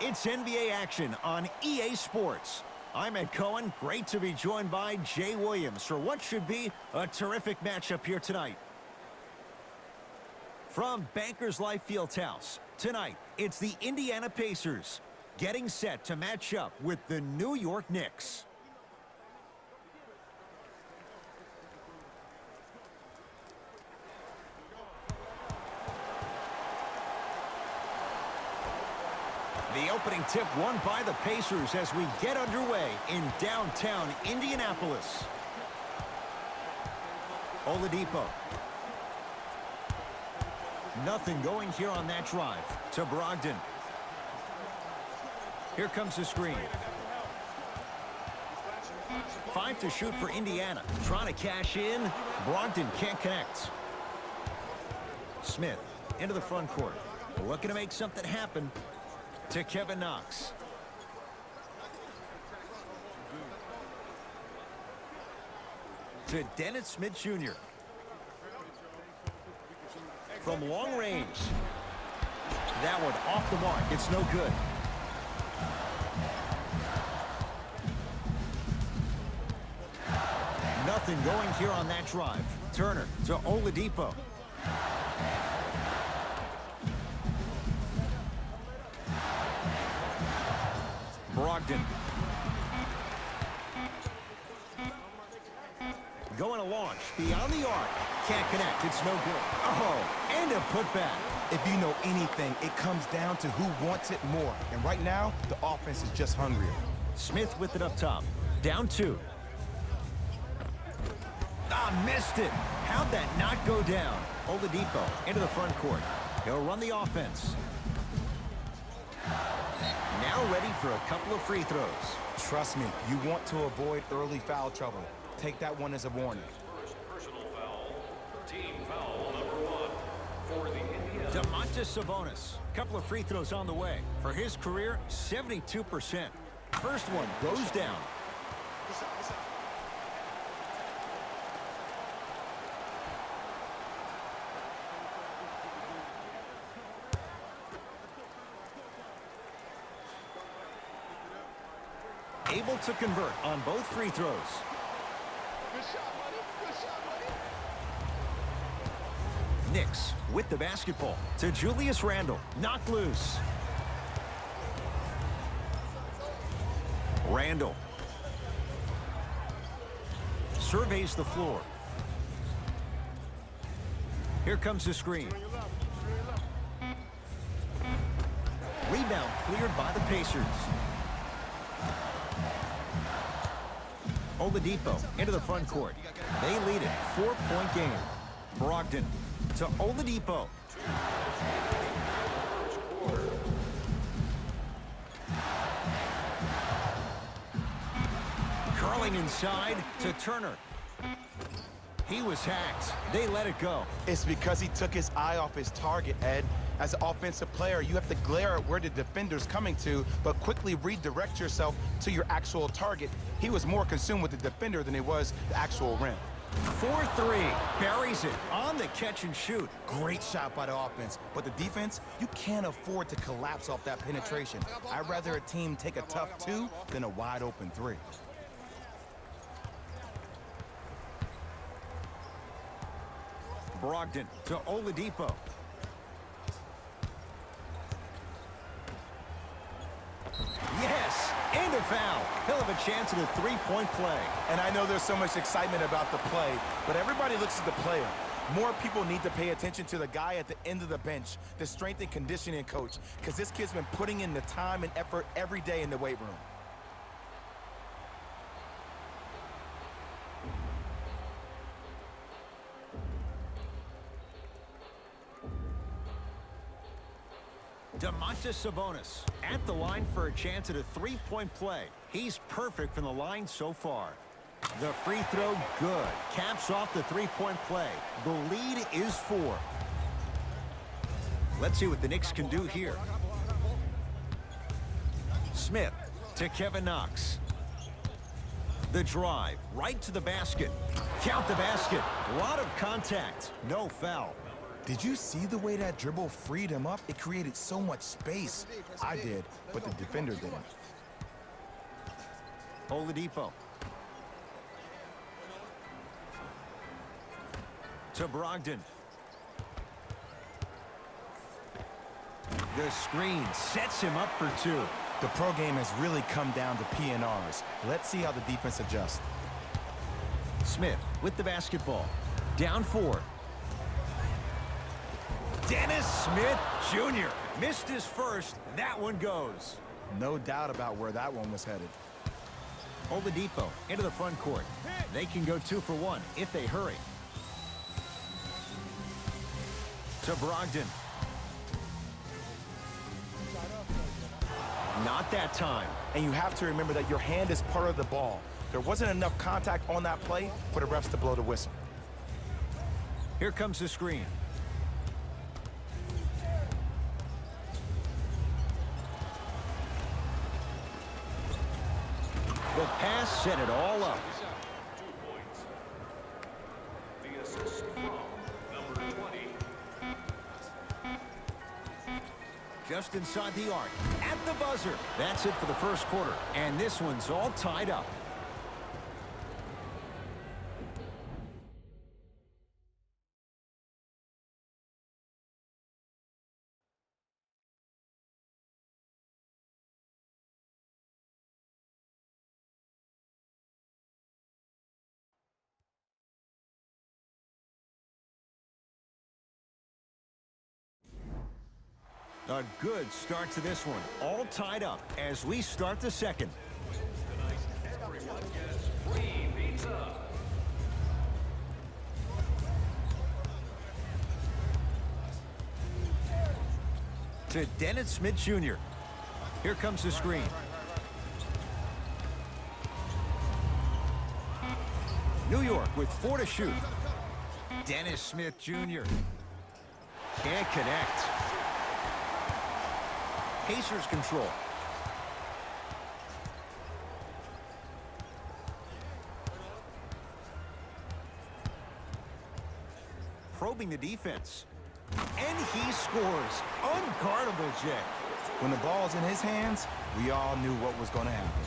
It's NBA action on EA Sports. I'm Ed Cohen. Great to be joined by Jay Williams for what should be a terrific matchup here tonight. From Bankers Life Fieldhouse, tonight it's the Indiana Pacers getting set to match up with the New York Knicks. The opening tip won by the Pacers as we get underway in downtown Indianapolis. Oladipo. Nothing going here on that drive to Brogdon. Here comes the screen. 5 to shoot for Indiana. Trying to cash in. Brogdon can't connect. Smith into the front court. Looking to make something happen. To Kevin Knox. To Dennis Smith Jr. From long range. That one off the mark. It's no good. Nothing going here on that drive. Turner to Oladipo. Brogdon. Going to launch beyond the arc. Can't connect. It's no good. Oh, and a putback. If you know anything, it comes down to who wants it more. And right now, the offense is just hungrier. Smith with it up top. Down 2. Ah, missed it. How'd that not go down? Oladipo into the front court. He'll run the offense. Now ready for a couple of free throws. Trust me, you want to avoid early foul trouble. Take that one as a warning. Personal foul. Team foul number 1 for the Indiana. Domantas Sabonis. Couple of free throws on the way. For his career, 72%. First one goes down. Able to convert on both free throws. Good shot, buddy. Good shot, buddy. Knicks with the basketball to Julius Randle. Knocked loose. Randle. Surveys the floor. Here comes the screen. Rebound cleared by the Pacers. Oladipo into the front court. They lead it. 4-point game. Brogdon to Oladipo. Curling inside to Turner. He was hacked. They let it go. It's because he took his eye off his target, Ed. As an offensive player, you have to glare at where the defender's coming to, but quickly redirect yourself to your actual target. He was more consumed with the defender than he was the actual rim. 4-3. Buries it on the catch and shoot. Great shot by the offense, but the defense, you can't afford to collapse off that penetration. I'd rather a team take a tough 2 than a wide open 3. Brogdon to Oladipo. Yes, and a foul. He'll have a chance at a 3-point play. And I know there's so much excitement about the play, but everybody looks at the player. More people need to pay attention to the guy at the end of the bench, the strength and conditioning coach, because this kid's been putting in the time and effort every day in the weight room. Domantas Sabonis at the line for a chance at a 3-point play. He's perfect from the line so far. The free throw, good. Caps off the 3-point play. The lead is 4. Let's see what the Knicks can do here. Smith to Kevin Knox. The drive right to the basket. Count the basket. A lot of contact. No foul. Did you see the way that dribble freed him up? It created so much space. I did, but the defender didn't. Oladipo. To Brogdon. The screen sets him up for two. The pro game has really come down to PNRs. Let's see how the defense adjusts. Smith with the basketball. Down 4. Dennis Smith Jr. missed his first. That one goes. No doubt about where that one was headed. Oladipo into the front court. They can go 2 for 1 if they hurry. To Brogdon. Not that time. And you have to remember that your hand is part of the ball. There wasn't enough contact on that play for the refs to blow the whistle. Here comes the screen. The pass set it all up. 2 points. The assist from number 20. Just inside the arc. At the buzzer. That's it for the first quarter. And this one's all tied up. A good start to this one. All tied up as we start the second. Tonight, everyone gets free pizza. To Dennis Smith Jr. Here comes the screen. New York with 4 to shoot. Dennis Smith Jr. Can't connect. Pacers control. Probing the defense. And he scores. Unguardable, Jay. When the ball's in his hands, we all knew what was going to happen.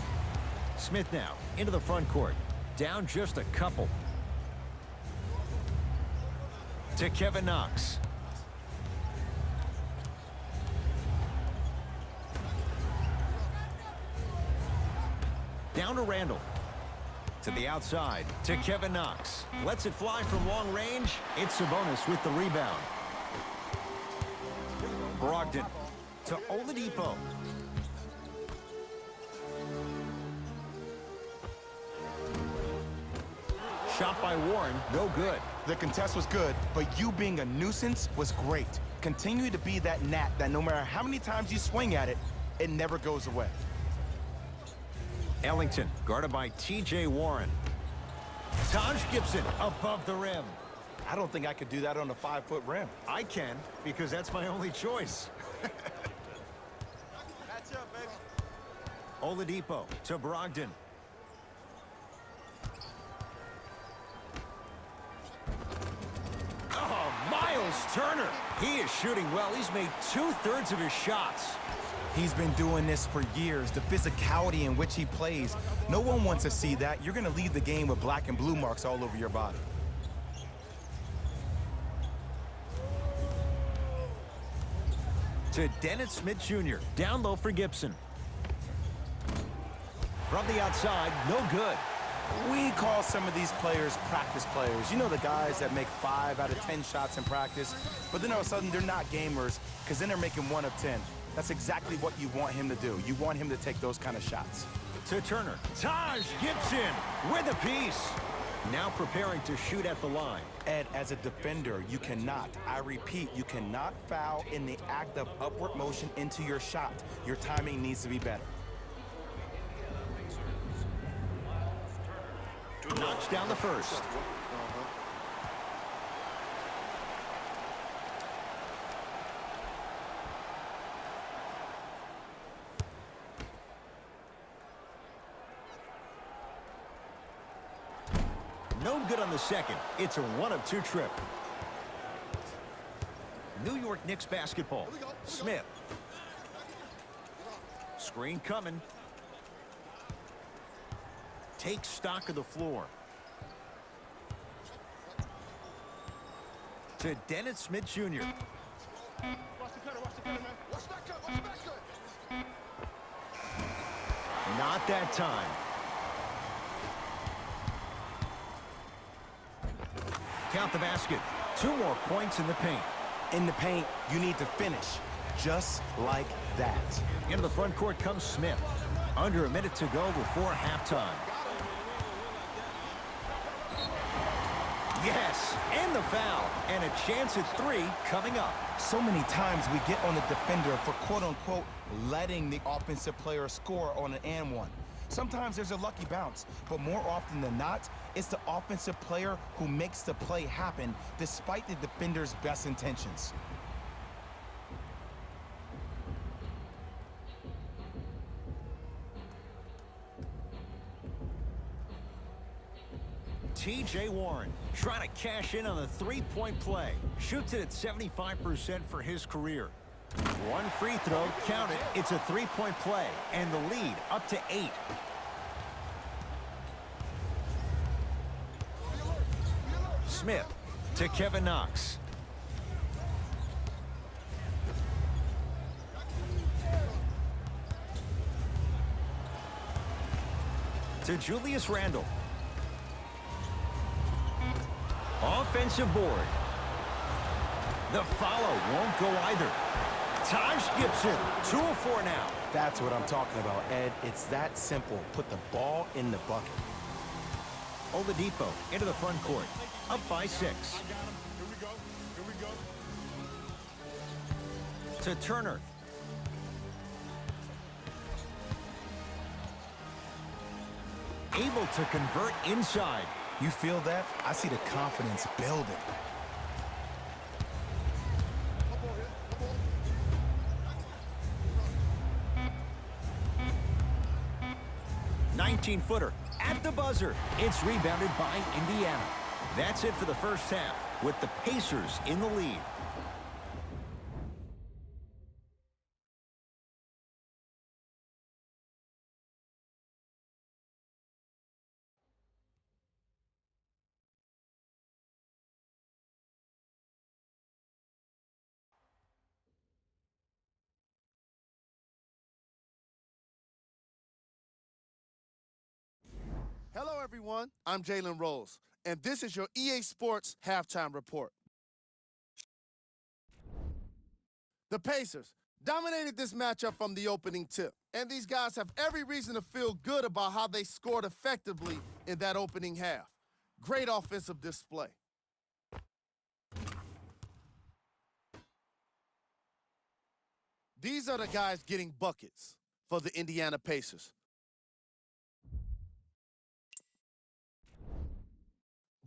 Smith now into the front court. Down just a couple. To Kevin Knox. Down to Randall. To the outside. To Kevin Knox. Lets it fly from long range. It's Sabonis with the rebound. Brogdon. To Oladipo. Shot by Warren. No good. The contest was good, but you being a nuisance was great. Continue to be that gnat that no matter how many times you swing at it, it never goes away. Ellington, guarded by T.J. Warren. Taj Gibson above the rim. I don't think I could do that on a 5-foot rim. I can, because that's my only choice. Catch up, baby. Oladipo to Brogdon. Oh, Miles Turner. He is shooting well. He's made 2/3 of his shots. He's been doing this for years. The physicality in which he plays, no one wants to see that. You're going to leave the game with black and blue marks all over your body. To Dennis Smith Jr. Down low for Gibson. From the outside, no good. We call some of these players practice players. You know, the guys that make 5 out of 10 shots in practice, but then all of a sudden they're not gamers because then they're making 1 of 10. That's exactly what you want him to do. You want him to take those kind of shots. To Turner. Taj Gibson with a piece. Now preparing to shoot at the line. Ed, as a defender, you cannot, I repeat, you cannot foul in the act of upward motion into your shot. Your timing needs to be better. Knocks down the first. No good on the second. It's a 1 of 2 trip. New York Knicks basketball. Smith. Screen coming. Takes stock of the floor. To Dennis Smith Jr. Watch the cutter, man. Watch that cut, watch that cut. Not that time. Count the basket. 2 more points in the paint. In the paint, you need to finish just like that. Into the front court comes Smith. Under a minute to go before halftime. Yes, and the foul. And a chance at 3 coming up. So many times we get on the defender for quote-unquote letting the offensive player score on an and one. Sometimes there's a lucky bounce, but more often than not, it's the offensive player who makes the play happen despite the defender's best intentions. T.J. Warren trying to cash in on the 3-point play. Shoots it at 75% for his career. 1 free throw, count it. It's a 3-point play, and the lead up to 8. Smith to Kevin Knox. To Julius Randle. Offensive board. The follow won't go either. Taj Gibson, 2 of 4 now. That's what I'm talking about, Ed. It's that simple. Put the ball in the bucket. Oladipo into the front court. Up by 6. I got him. Here we go. Here we go. To Turner. Able to convert inside. You feel that? I see the confidence building. Come on here. Come on. 19-footer at the buzzer. It's rebounded by Indiana. That's it for the first half, with the Pacers in the lead. Hello, everyone. I'm Jalen Rose, and this is your EA Sports Halftime Report. The Pacers dominated this matchup from the opening tip, and these guys have every reason to feel good about how they scored effectively in that opening half. Great offensive display. These are the guys getting buckets for the Indiana Pacers.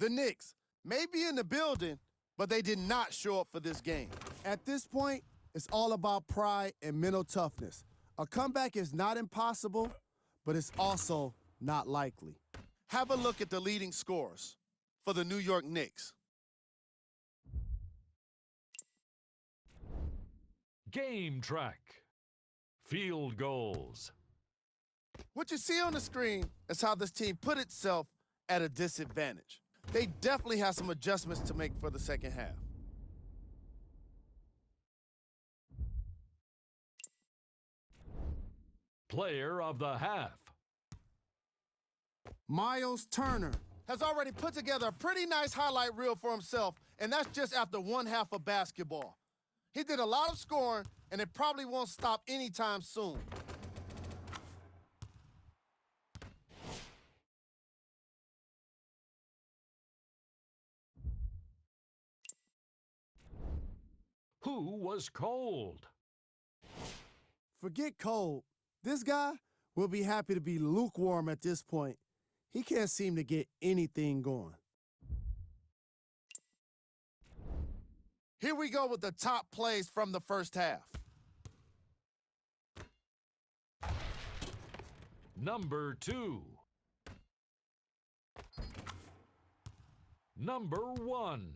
The Knicks may be in the building, but they did not show up for this game. At this point, it's all about pride and mental toughness. A comeback is not impossible, but it's also not likely. Have a look at the leading scorers for the New York Knicks. Game track. Field goals. What you see on the screen is how this team put itself at a disadvantage. They definitely have some adjustments to make for the second half. Player of the half. Miles Turner has already put together a pretty nice highlight reel for himself, and that's just after one half of basketball. He did a lot of scoring, and it probably won't stop anytime soon. Who was cold? Forget cold. This guy will be happy to be lukewarm at this point. He can't seem to get anything going. Here we go with the top plays from the first half. Number 2. Number 1.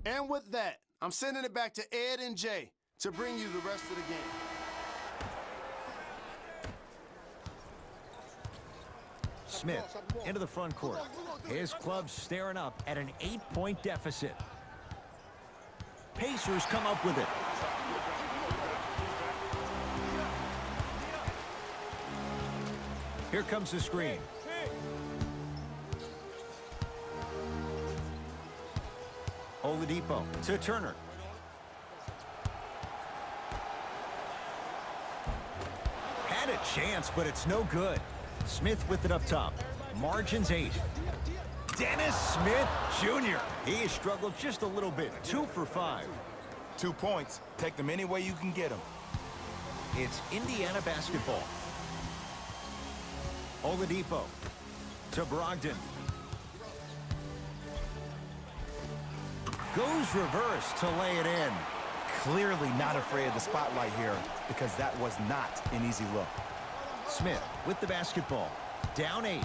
And with that, I'm sending it back to Ed and Jay to bring you the rest of the game. Smith into the front court. His club staring up at an 8-point deficit. Pacers come up with it. Here comes the screen. Oladipo to Turner. Had a chance, but it's no good. Smith with it up top. Margins 8. Dennis Smith Jr. He has struggled just a little bit. 2 for 5. 2 points. Take them any way you can get them. It's Indiana basketball. Oladipo to Brogdon. Goes reverse to lay it in. Clearly not afraid of the spotlight here because that was not an easy look. Smith with the basketball. Down 8.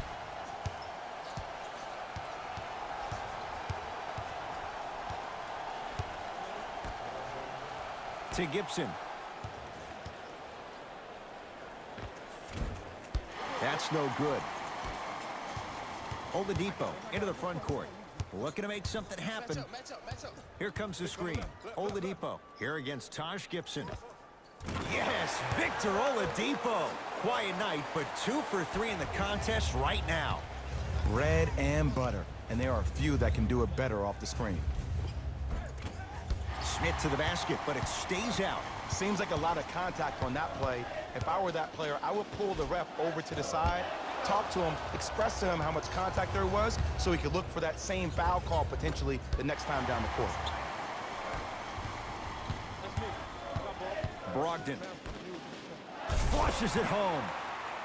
To Gibson. That's no good. Oladipo into the front court. Looking to make something happen. Here comes the screen. Oladipo here against Taj Gibson. Yes, Victor Oladipo. Quiet night, but 2 for 3 in the contest right now. Bread and butter, and there are few that can do it better off the screen. Smith to the basket, but it stays out. Seems like a lot of contact on that play. If I were that player, I would pull the ref over to the side, talk to him, express to him how much contact there was so he could look for that same foul call potentially the next time down the court. Brogdon flushes it home.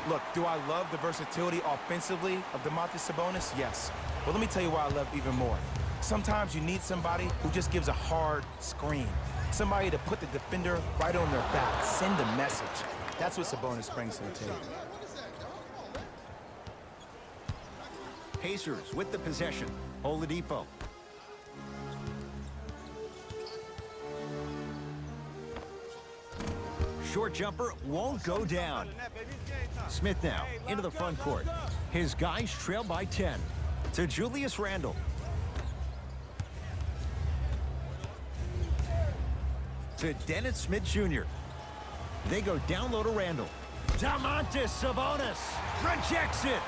Look, do I love the versatility offensively of Domantas Sabonis? Yes. But let me tell you why I love even more. Sometimes you need somebody who just gives a hard screen. Somebody to put the defender right on their back, send a message. That's what Sabonis brings to the table. Pacers with the possession. Oladipo. Short jumper won't go down. Smith now into the front court. His guys trail by 10. To Julius Randle. To Dennis Smith Jr. They go down low to Randle. Domantas Sabonis rejects it.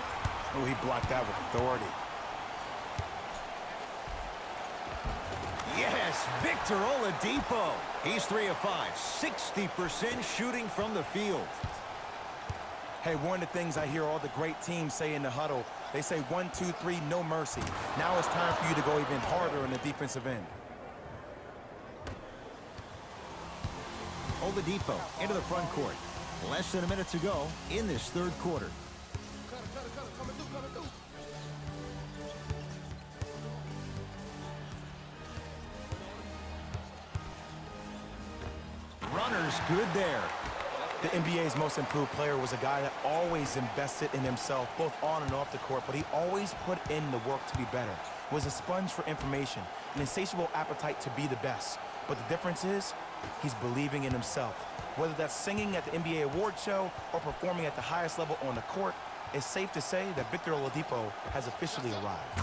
Oh, he blocked that with authority. Yes, Victor Oladipo. He's 3 of 5, 60% shooting from the field. Hey, one of the things I hear all the great teams say in the huddle, they say 1, 2, 3, no mercy. Now it's time for you to go even harder in the defensive end. Oladipo into the front court. Less than a minute to go in this third quarter. Runner's good there. The NBA's most improved player was a guy that always invested in himself, both on and off the court, but he always put in the work to be better. Was a sponge for information, an insatiable appetite to be the best. But the difference is, he's believing in himself. Whether that's singing at the NBA award show or performing at the highest level on the court, it's safe to say that Victor Oladipo has officially arrived.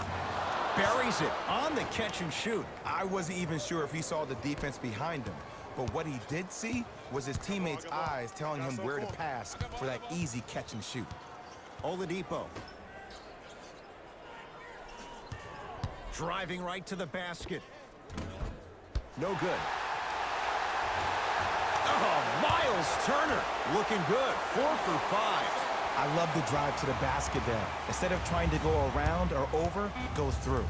Buries it on the catch and shoot. I wasn't even sure if he saw the defense behind him, but what he did see was his teammates' eyes telling him where to pass for that easy catch and shoot. Oladipo. Driving right to the basket. No good. Oh, Miles Turner looking good. 4 for 5. I love the drive to the basket there. Instead of trying to go around or over, go through.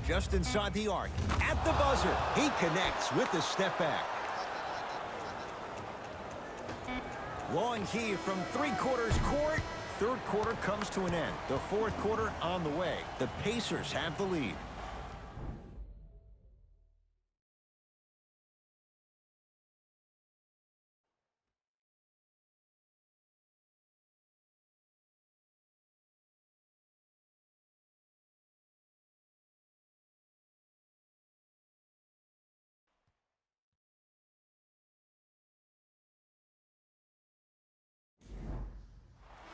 Just inside the arc. At the buzzer. He connects with the step back. Long heave from 3/4 court. Third quarter comes to an end. The fourth quarter on the way. The Pacers have the lead.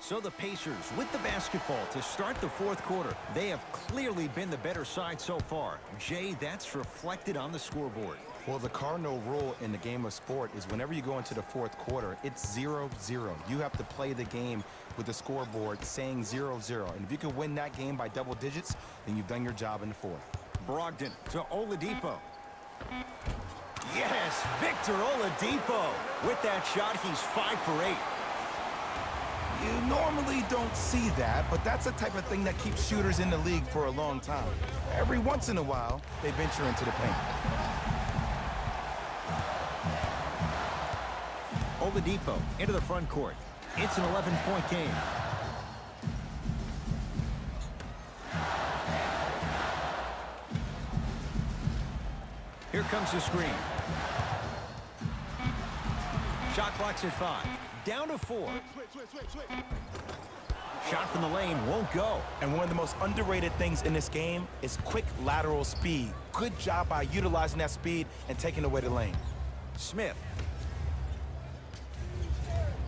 So the Pacers with the basketball to start the fourth quarter. They have clearly been the better side so far. Jay, that's reflected on the scoreboard. Well, the cardinal rule in the game of sport is whenever you go into the fourth quarter, it's 0-0. You have to play the game with the scoreboard saying 0-0. And if you can win that game by double digits, then you've done your job in the fourth. Brogdon to Oladipo. Yes, Victor Oladipo. With that shot, he's 5 for 8. You normally don't see that, but that's the type of thing that keeps shooters in the league for a long time. Every once in a while, they venture into the paint. Oladipo into the front court. It's an 11-point game. Here comes the screen. Shot clock's at 5. Down to 4. Shot from the lane won't go. And one of the most underrated things in this game is quick lateral speed. Good job by utilizing that speed and taking away the lane. Smith.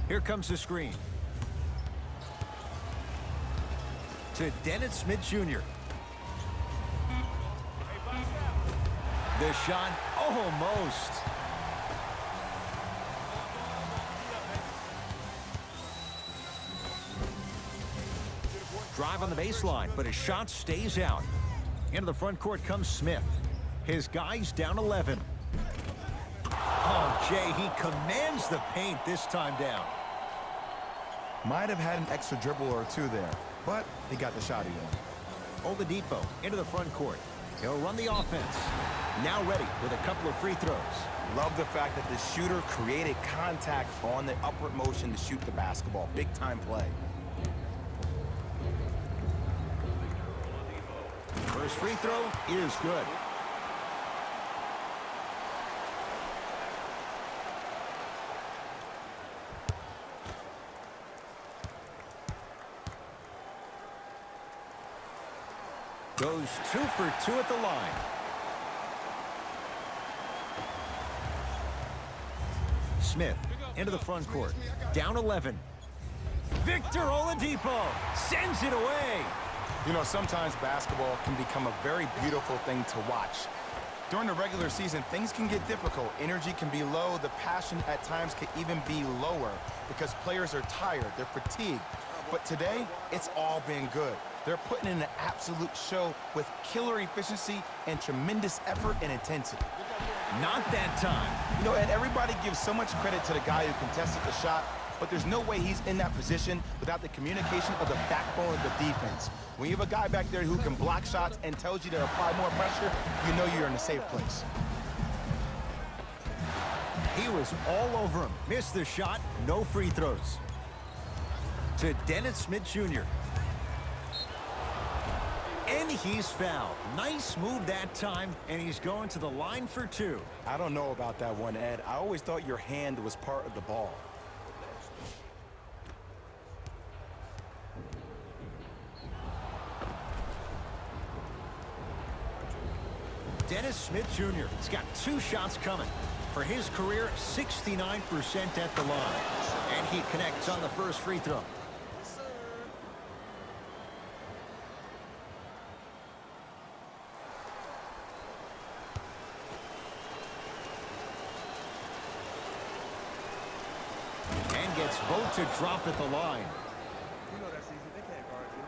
Here comes the screen. To Dennis Smith Jr. The shot, almost. Drive on the baseline, but his shot stays out. Into the front court comes Smith. His guy's down 11. Oh, Jay, he commands the paint this time down. Might have had an extra dribble or two there, but he got the shot he wanted. Oladipo into the front court. He'll run the offense. Now ready with a couple of free throws. Love the fact that the shooter created contact on the upward motion to shoot the basketball. Big time play. First free throw is good. Goes 2 for 2 at the line. Smith into the front court. Down 11. Victor Oladipo sends it away. You know, sometimes basketball can become a very beautiful thing to watch. During the regular season, things can get difficult. Energy can be low. The passion at times can even be lower because players are tired. They're fatigued. But today, it's all been good. They're putting in an absolute show with killer efficiency and tremendous effort and intensity. Not that time. You know, and everybody gives so much credit to the guy who contested the shot, but there's no way he's in that position without the communication of the backbone of the defense. When you have a guy back there who can block shots and tells you to apply more pressure, you know you're in a safe place. He was all over him. Missed the shot. No free throws. To Dennis Smith Jr. And he's fouled. Nice move that time, and he's going to the line for 2. I don't know about that one, Ed. I always thought your hand was part of the ball. Dennis Smith Jr. has got 2 shots coming. For his career, 69% at the line. And he connects on the first free throw. And gets both to drop at the line. You know that's easy. They can't guard you.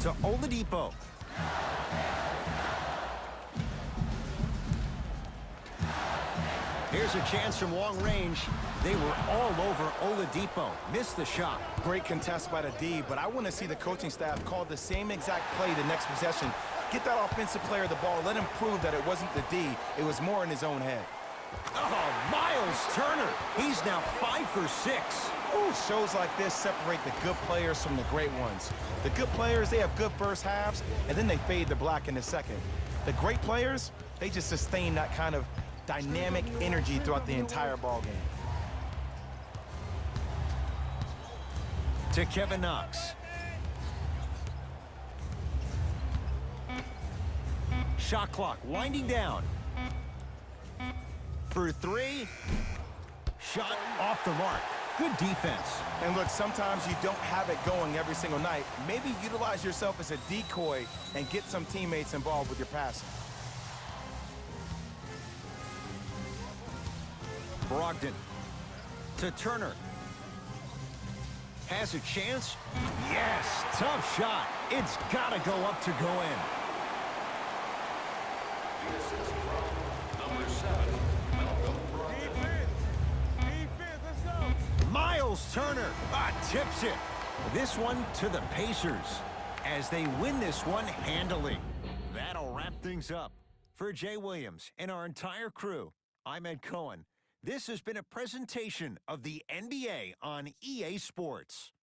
To Oladipo. Here's a chance from long range. They were all over Oladipo. Missed the shot. Great contest by the D, but I want to see the coaching staff call the same exact play the next possession. Get that offensive player the ball. Let him prove that it wasn't the D. It was more in his own head. Oh, Miles Turner. He's now 5 for 6. Ooh, shows like this separate the good players from the great ones. The good players, they have good first halves, and then they fade to black in the second. The great players, they just sustain that kind of dynamic energy throughout the entire ball game. To Kevin Knox. Shot clock winding down. For three. Shot off the mark. Good defense. And look, sometimes you don't have it going every single night. Maybe utilize yourself as a decoy and get some teammates involved with your passing. Brogdon to Turner. Has a chance. Yes, tough shot. It's got to go up to go in. This is from number 7, Malcolm Brogdon. Defense, let's go. Miles Turner tips it. This one to the Pacers as they win this one handily. That'll wrap things up. For Jay Williams and our entire crew, I'm Ed Cohen. This has been a presentation of the NBA on EA Sports.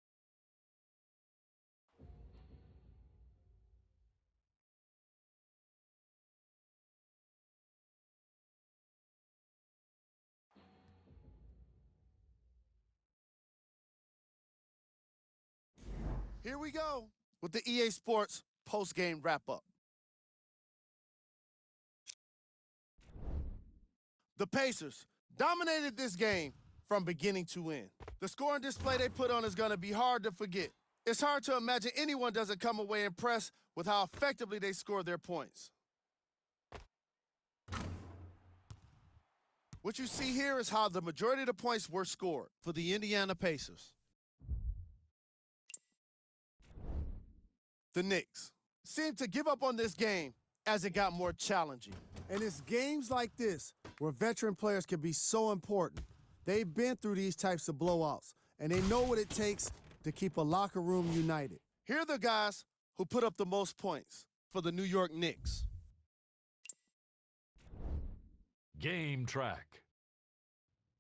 Here we go with the EA Sports post-game wrap-up. The Pacers dominated this game from beginning to end. The scoring display they put on is going to be hard to forget. It's hard to imagine anyone doesn't come away impressed with how effectively they score their points. What you see here is how the majority of the points were scored for the Indiana Pacers. The Knicks seemed to give up on this game as it got more challenging. And it's games like this where veteran players can be so important. They've been through these types of blowouts, and they know what it takes to keep a locker room united. Here are the guys who put up the most points for the New York Knicks. Game track.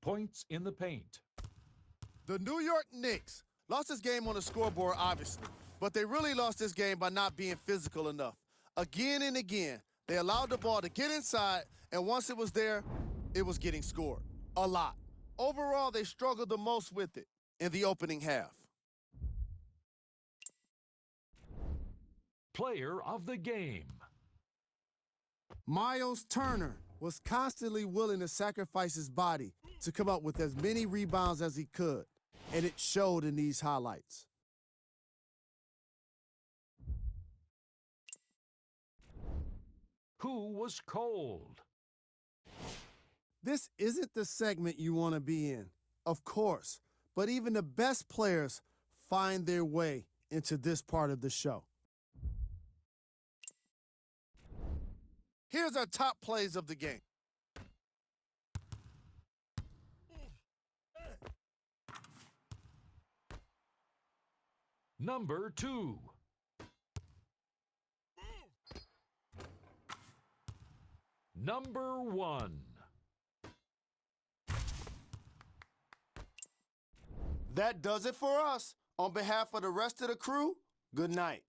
Points in the paint. The New York Knicks lost this game on the scoreboard, obviously, but they really lost this game by not being physical enough. Again and again, they allowed the ball to get inside, and once it was there, it was getting scored. A lot. Overall, they struggled the most with it in the opening half. Player of the game. Miles Turner was constantly willing to sacrifice his body to come up with as many rebounds as he could, and it showed in these highlights. Who was cold? This isn't the segment you want to be in, of course, but even the best players find their way into this part of the show. Here's our top plays of the game. Number 2. Number 1. That does it for us. On behalf of the rest of the crew, good night.